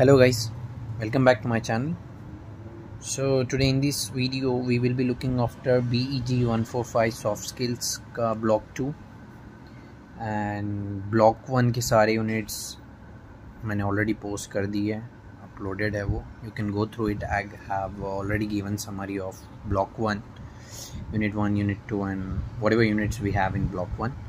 Hello guys, welcome back to my channel. So today in this video we will be looking after BEGE-145 soft skills का block 2 and block 1 के सारे units मैंने already post कर दिए हैं, uploaded है वो. You can go through it. I have already given summary of block 1, unit 1, unit 2 and whatever units we have in block 1.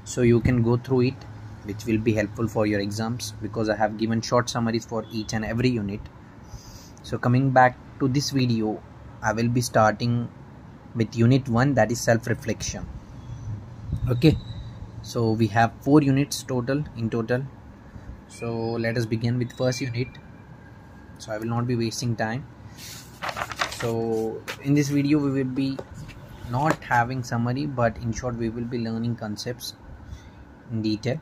So you can go through it, which will be helpful for your exams because I have given short summaries for each and every unit. So coming back to this video, I will be starting with unit 1, that is self-reflection. Okay, so we have 4 units in total. So let us begin with first unit. So I will not be wasting time. So in this video we will be not having summary, but in short we will be learning concepts in detail.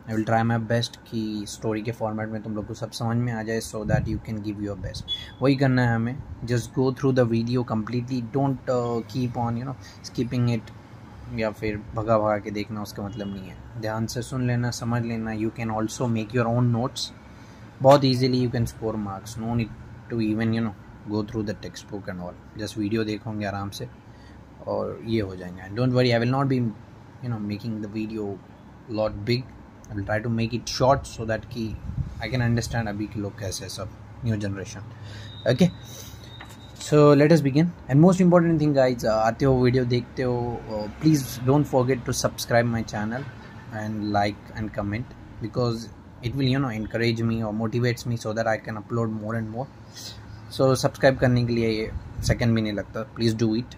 I will try my best कि story के format में तुम लोग को सब समझ में आ जाए, so that you can give your best. वही करना है हमें. Just go through the video completely. Don't keep on skipping it या फिर भगा के देखना, उसका मतलब नहीं है. ध्यान से सुन लेना, समझ लेना. You can also make your own notes. बहुत easily you can score marks. No need to even go through the textbook and all. Just video देखोगे आराम से और ये हो जाएंगे. And don't worry, I will not be making the video lot big. I will try to make it short so that I can understand अभी के लोग कैसे सब new generation. Okay, so let us begin. And most important thing guys, आते हो video देखते हो, please don't forget to subscribe my channel and like and comment because it will encourage me or motivates me so that I can upload more and more. So subscribe करने के लिए ये second भी नहीं लगता. Please do it.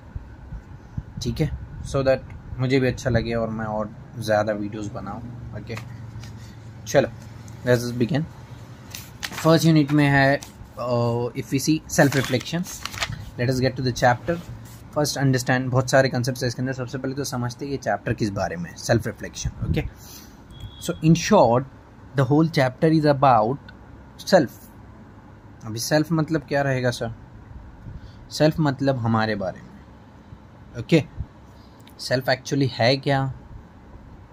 ठीक है, so that मुझे भी अच्छा लगे और मैं और ज़्यादा वीडियोस बनाऊँ. ओके चलो लेट्स बिगिन. फर्स्ट यूनिट में है if we see self reflection. Let us get to the chapter. First understand, बहुत सारे कंसेप्ट्स हैं इसके अंदर. सबसे पहले तो समझते हैं ये चैप्टर किस बारे में है. Self reflection. Okay, so in short the whole chapter is about self. अभी सेल्फ मतलब क्या रहेगा सर? सेल्फ मतलब हमारे बारे में. ओके, सेल्फ एक्चुअली है क्या,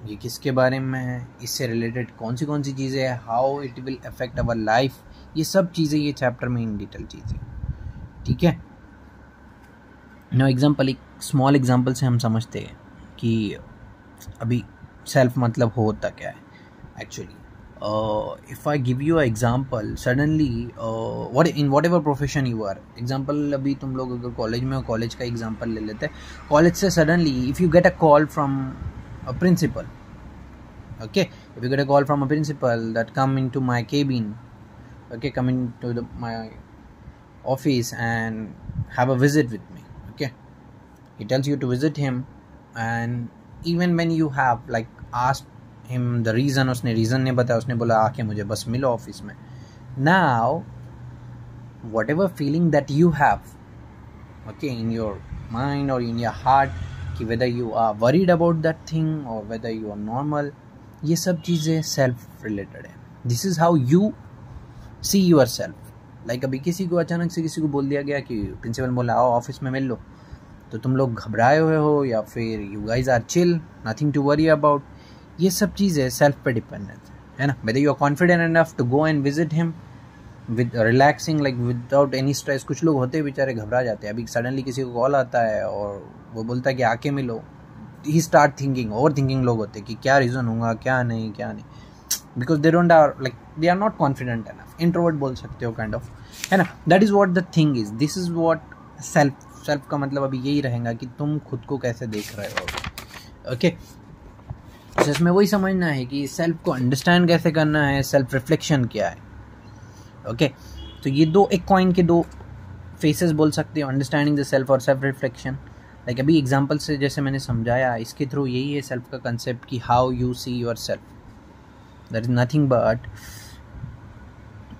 ये किसके बारे में है, इससे रिलेटेड कौन सी चीज़ें हैं, how it will affect our life, ये सब चीज़ें ये चैप्टर में इन डिटेल चीज़ें. ठीक है, नो एग्जांपल, एक स्मॉल एग्जांपल से हम समझते हैं कि अभी सेल्फ मतलब होता क्या है actually. If I give you a example, suddenly in what ever profession you are. Example, अभी तुम लोग अगर कॉलेज में हो, कॉलेज का एग्जांपल ले लेते हैं. कॉलेज से suddenly if you get a call from a principal. Okay, if you get a call from a principal that come into my cabin, okay, come into my office and have a visit with me. Okay, he tells you to visit him, and even when you have like asked him the reason, उसने reason नहीं बताया, उसने बोला आके मुझे बस मिलो office में. Now whatever feeling that you have, okay, in your mind or in your heart, कि whether you are worried about that thing or whether you are normal, ये सब चीज़ें सेल्फ रिलेटेड है. This is how you see yourself. Like अभी किसी को अचानक से किसी को बोल दिया गया कि प्रिंसिपल बोला आओ ऑफिस में मिल लो, तो तुम लोग घबराए हुए हो या फिर you guys are chill, nothing to worry about. ये सब चीज़ें सेल्फ पे डिपेंडेंट है ना. Whether you are confident enough to go and visit him with relaxing, like without any stress. कुछ लोग होते हैं बेचारे घबरा जाते हैं. अभी सडनली किसी को कॉल आता है और वो बोलता है कि आके मिलो, he start thinking, overthinking लोग होते हैं कि क्या रीज़न होगा, क्या नहीं, because they don't are like they are not confident enough. Introvert बोल सकते हो काइंड ऑफ, है ना. That is what the thing is. This is what self का मतलब अभी यही रहेगा कि तुम खुद को कैसे देख रहे हो. ओके, इसमें वही समझना है कि सेल्फ को अंडरस्टैंड कैसे करना है, सेल्फ रिफ्लेक्शन क्या है. ओके, तो ये दो, एक कॉइन के दो फेसेस बोल सकते हो, अंडरस्टैंडिंग द सेल्फ और सेल्फ रिफ्लेक्शन. लाइक अभी एग्जांपल से जैसे मैंने समझाया, इसके थ्रू यही है सेल्फ का कंसेप्ट कि how you see your self. That is nothing but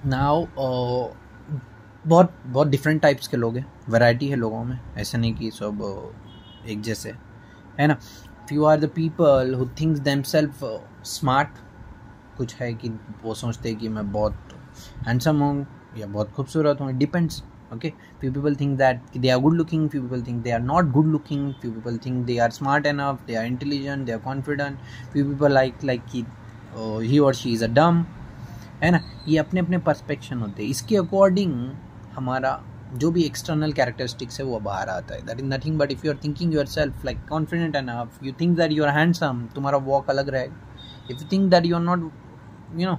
now बहुत डिफरेंट टाइप्स के लोग हैं, वैरायटी है लोगों में, ऐसा नहीं कि सब एक जैसे है ना. Few are the people who thinks themselves smart. कुछ है कि वो सोचते हैं कि मैं बहुत हैंडसम हूँ या बहुत खूबसूरत हूँ. It depends. Okay, few people think that they are good looking, few people think they are not good looking, few people think they are smart enough, they are intelligent, they are confident, few people like he or she is a dumb, है ना। ये अपने अपने पर्सपेक्शन होते हैं, इसके according हमारा जो भी एक्सटर्नल कैरेक्टरिस्टिक्स है वो बाहर आता है। That is nothing but if you are thinking yourself like confident enough, you think that you are handsome, तुम्हारा वॉक अलग रहेगा। If you think that you are not you know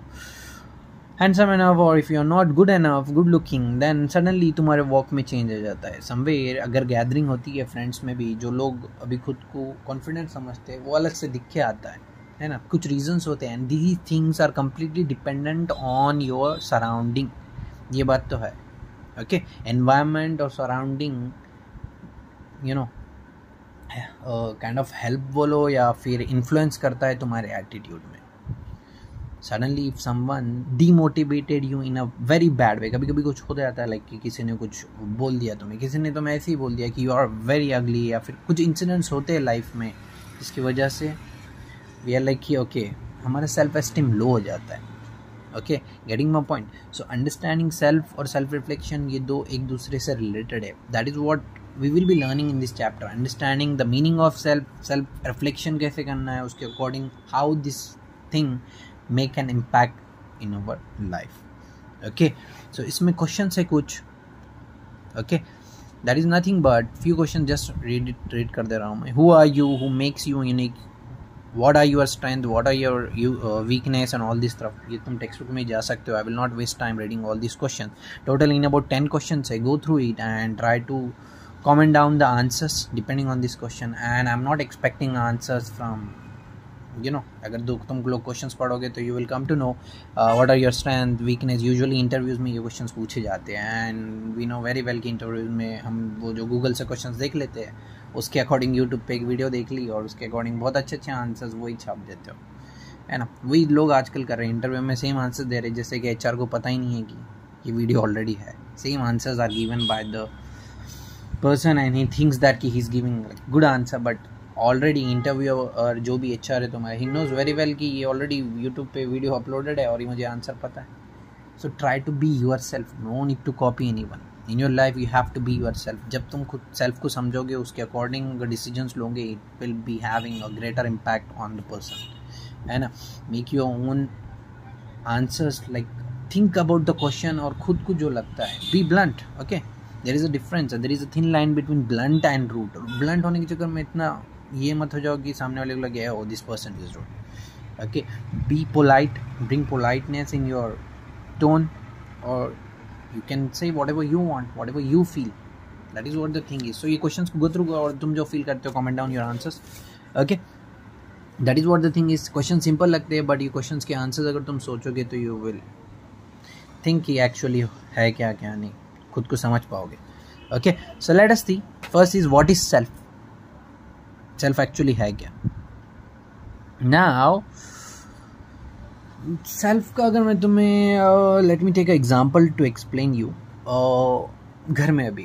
handsome enough, और if you are not good enough, good looking, then suddenly तुम्हारे walk में change आ जाता है। Somewhere अगर गैदरिंग होती है फ्रेंड्स में भी, जो लोग अभी खुद को कॉन्फिडेंट समझते हैं वो अलग से दिख के आता है ना। कुछ रीजंस होते हैं and these things are completely dependent on your surrounding, ये बात तो है। ओके, एनवायरनमेंट और surrounding you know kind of help बोलो या फिर इन्फ्लुएंस करता है तुम्हारे एटीट्यूड में। Suddenly if someone demotivated you in a very bad way, कभी कभी कुछ हो जाता है लाइक कि किसी ने कुछ बोल दिया तुम्हें, किसी ने तुम्हें ऐसे ही बोल दिया कि यू आर वेरी अगली, या फिर कुछ इंसिडेंट्स होते हैं लाइफ में जिसकी वजह से वी आर लाइक कि ओके हमारा सेल्फ एस्टीम लो हो जाता है। Okay, getting my point. So understanding self और सेल्फ रिफ्लेक्शन ये दो एक दूसरे से रिलेटेड है। That is what we will be learning in this chapter, understanding the meaning of self, self reflection कैसे करना है, उसके according how this thing make an impact in our life. Okay, so इसमें क्वेश्चन है कुछ। Okay, that is nothing but few question, just read कर दे रहा हूँ मैं। Who are you, who makes you unique, what are your strength, what are your weakness and all this stuff. ये तुम टेक्स्ट बुक में जा सकते हो. I will not waste time reading all these questions. Total in about 10 questions. I go through it and try to comment down the answers depending on this question, and I'm not expecting answers from अगर तुम लोग questions पढ़ोगे तो you will come to know what are your strength, weakness. Usually interviews में ये questions पूछे जाते हैं and we know very well कि इंटरव्यूज़ में हम वो जो गूगल से क्वेश्चंस देख लेते हैं उसके अकॉर्डिंग यूट्यूब पे एक वीडियो देख ली और उसके अकॉर्डिंग बहुत अच्छे आंसर्स वही छाप देते हो, है ना. वही लोग आजकल कर रहे हैं, इंटरव्यू में सेम आंसर दे रहे हैं जैसे कि HR को पता ही नहीं है कि ये वीडियो ऑलरेडी है. Same answers are given by the person and he thinks that कि he is giving good answer, but already interview और जो भी HR है तुम्हारा, ही नोज वेरी वेल कि ये ऑलरेडी यूट्यूब पे वीडियो अपलोडेड है और ये मुझे आंसर पता है. So try to be yourself, no need to copy anyone in your life. You have to be yourself. जब तुम खुद सेल्फ को समझोगे, उसके अकॉर्डिंग डिसीजंस लोगे, it will be having a greater impact on the person, है ना. Make your own answers, like think about the question और खुद को जो लगता है. Be blunt. Okay, there is a difference, there is a thin line between blunt and rude. Blunt होने के चक्कर में इतना ये मत हो जाओ कि सामने वाले को लगे oh this person is rude. Okay, be polite, bring politeness in your tone, और you can say whatever you want, whatever you feel. That is what the thing is. So ये questions को go through और तुम जो feel करते हो comment down your answers. Okay, that is what the thing is. Question simple लगते हैं but ये questions के answers अगर तुम सोचोगे तो you will think कि actually है क्या क्या नहीं, खुद को समझ पाओगे. Okay, so let us see. First is what is self. Self actually है क्या. Now सेल्फ का अगर मैं तुम्हें let me take a example to explain you. घर में अभी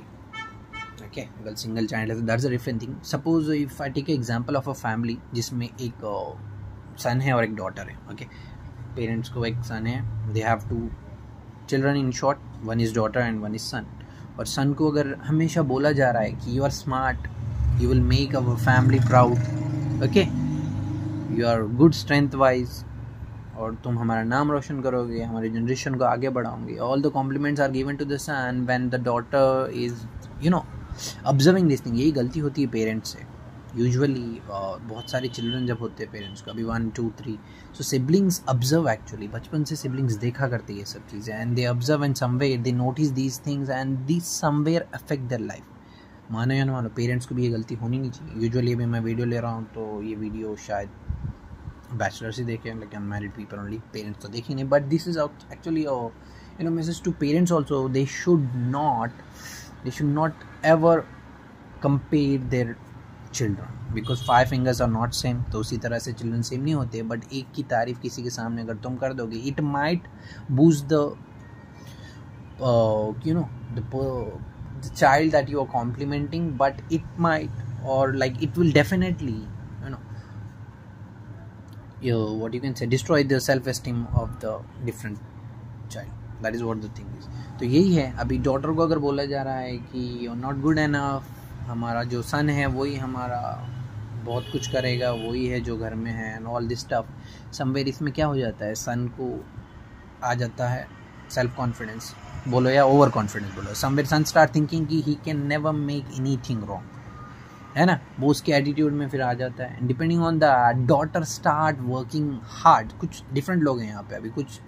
ओके, अगर सिंगल चाइल्ड है that's a different thing. Suppose if I take example of a family जिसमें एक सन है और एक डॉटर है. ओके, पेरेंट्स को एक सन है, they have 2 children in short, one is daughter and one is सन. और सन को अगर हमेशा बोला जा रहा है कि you are smart, you will make our family proud, okay, you are good strength wise, और तुम हमारा नाम रोशन करोगे, हमारी जनरेशन को आगे बढ़ाओगे. All the compliments are given to the son when the daughter is observing this thing. यही गलती होती है पेरेंट्स से यूजुअली. बहुत सारे चिल्ड्रन जब होते हैं पेरेंट्स को, अभी 1 2 3, सो सिबलिंग्स ऑब्जर्व. एक्चुअली बचपन से सिबलिंग्स देखा करते हैं ये सब चीज़ें and they observe and somewhere they notice these things and this somewhere affect their life. मानो या ना मानो, पेरेंट्स को भी ये गलती होनी नहीं चाहिए. यूजुअली अभी मैं वीडियो ले रहा हूँ तो ये वीडियो शायद बैचलर्स ही देखें, like unmarried people only, parents तो देखेंगे. But this is actually message to parents also. They should not ever compare their children because 5 fingers are not same. तो उसी तरह से चिल्ड्रन सेम नहीं होते, बट एक की तारीफ किसी के सामने अगर तुम कर दोगे, it might boost the the child that you are complimenting, but it might, or like it will definitely what you can say, destroy the self-esteem of the different child. That is what the thing is. तो यही है. अभी daughter को अगर बोला जा रहा है कि यू नॉट गुड एनफ, हमारा जो सन है वही हमारा बहुत कुछ करेगा, वही है जो घर में है and all this stuff. Somewhere इसमें क्या हो जाता है, सन को आ जाता है सेल्फ कॉन्फिडेंस बोलो या ओवर कॉन्फिडेंस बोलो, समवेयर सन स्टार्ट थिंकिंग कि he can never make anything wrong, है ना, वो उसके एटीट्यूड में फिर आ जाता है। Depending on the daughter start working hard, कुछ डिफरेंट लोग हैं यहाँ पे, अभी कुछ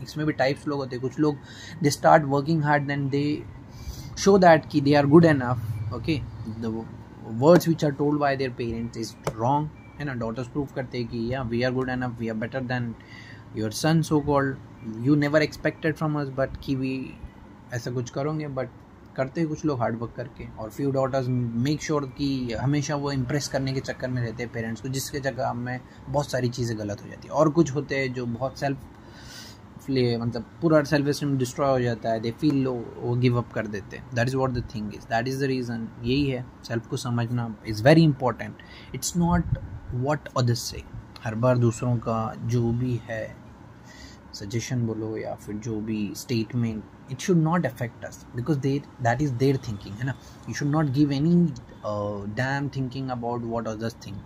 इसमें भी टाइप्स लोग होते हैं, कुछ लोग they start working hard then they show that कि they are good enough, okay, the words which are told by their parents is wrong, है ना, डॉटर्स प्रूव करते हैं कि या we are good enough, we are better than your son, so called, you never expected from us but कि we ऐसा कुछ करोगे, बट करते हैं कुछ लोग हार्ड वर्क करके। और फ्यू डॉटर्स मेक श्योर कि हमेशा वो इम्प्रेस करने के चक्कर में रहते हैं पेरेंट्स को, जिसके चक्कर में बहुत सारी चीज़ें गलत हो जाती है। और कुछ होते हैं जो बहुत मतलब पूरा सेल्फ एस्टीम डिस्ट्रॉय हो जाता है, दे फील लो, वो गिव अप कर देते हैं। That is what the thing is, that is the reason. यही है, सेल्फ को समझना is very important. It's not what others से, हर बार दूसरों का जो भी है सजेशन बोलो या फिर जो भी statement, it should not affect us because that is their thinking, है ना। You should not give any damn thinking about what others think,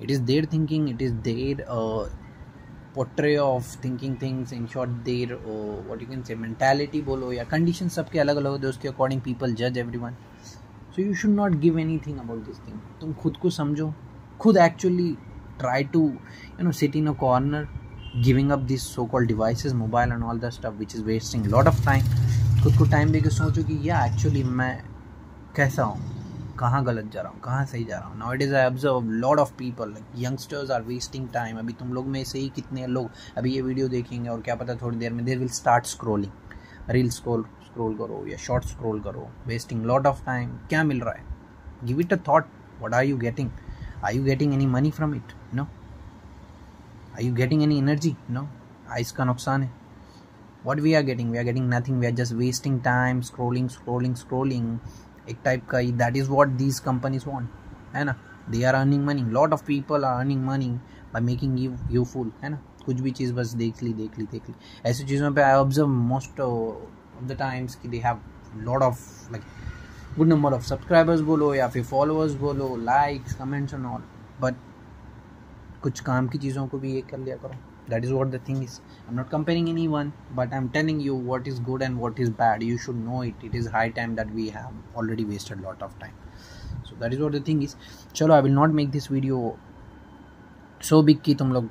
it is their thinking, it is their portray of thinking things, in short their what you can say mentality बोलो या condition, सबके अलग अलग होते हैं, उसके according people जज everyone. So you should not give anything about this thing. तुम खुद को समझो, खुद actually try to sit in a corner giving up these so-called devices, mobile and all that stuff which is wasting a lot of time। खुद को time देके सोचो कि या एक्चुअली मैं कैसा हूँ, कहाँ गलत जा रहा हूँ, कहाँ सही जा रहा हूँ। Nowadays I observe lot of people like youngsters are wasting time। अभी तुम लोग में से ही कितने लोग अभी ये वीडियो देखेंगे और क्या पता थोड़ी देर में they will start scrolling, reel scroll करो या शॉर्ट स्क्रॉल करो, वेस्टिंग लॉट ऑफ टाइम। क्या मिल रहा है? Give it a thought, what are you getting? Are you getting any money from it? No. Are you getting any energy? No. इसका नुकसान है। What we are getting nothing, we are just wasting time scrolling एक type का। that is what these companies want, है ना। they are earning money, lot of people are earning money by making you fool, है ना। कुछ भी चीज़ बस देख ली ऐसी चीज़ों पे I observe most of the times कि they have lot of like good number of subscribers बोलो या फिर followers बोलो, likes, comments and all, but कुछ काम की चीज़ों को भी ये कर लिया करो। That is what the thing is. I'm not comparing anyone, but I'm telling you what is good and what is bad. You should know it. It is high time that we have already wasted a lot of time. So that is what the thing is. चलो, I will not make this video so big कि तुम लोग,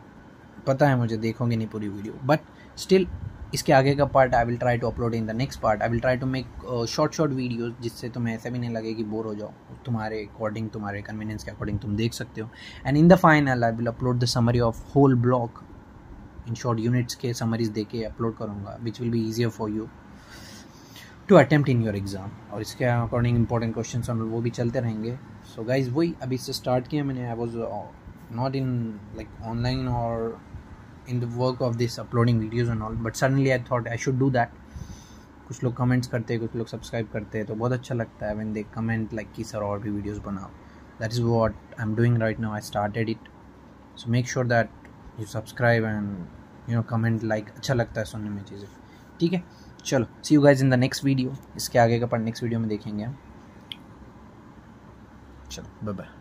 पता है मुझे, देखोगे नहीं पूरी वीडियो, but still इसके आगे का part I will try to upload in the next part. I will try to make short videos जिससे तुम्हें ऐसा भी नहीं लगे कि बोर हो जाओ, तुम्हारे अकॉर्डिंग, तुम्हारे कन्वीनियंस के अकॉर्डिंग तुम देख सकते हो। And in the final I will upload the summary of whole block, in short units के समरीज दे के अपलोड करूँगा, which will be easier for you to attempt in your exam. और इसके अकॉर्डिंग इंपॉर्टेंट क्वेश्चन वो भी चलते रहेंगे। सो गाइज, वही अभी इससे स्टार्ट किया मैंने। I was not in like online और in the work of this uploading videos and all, but suddenly I thought I should do that. कुछ लोग कमेंट्स करते हैं, कुछ लोग सब्सक्राइब करते हैं, तो बहुत अच्छा लगता है व्हेन दे कमेंट लाइक कि सर और भी वीडियोज़ बनाओ। That is what I am doing right now. I started it, so make sure that you subscribe and comment, like अच्छा लगता है सुनने में चीज़ें। ठीक है, चलो, see you guys in the next video. इसके आगे का पार्ट नेक्स्ट वीडियो में देखेंगे हम। चलो, बाय बाय।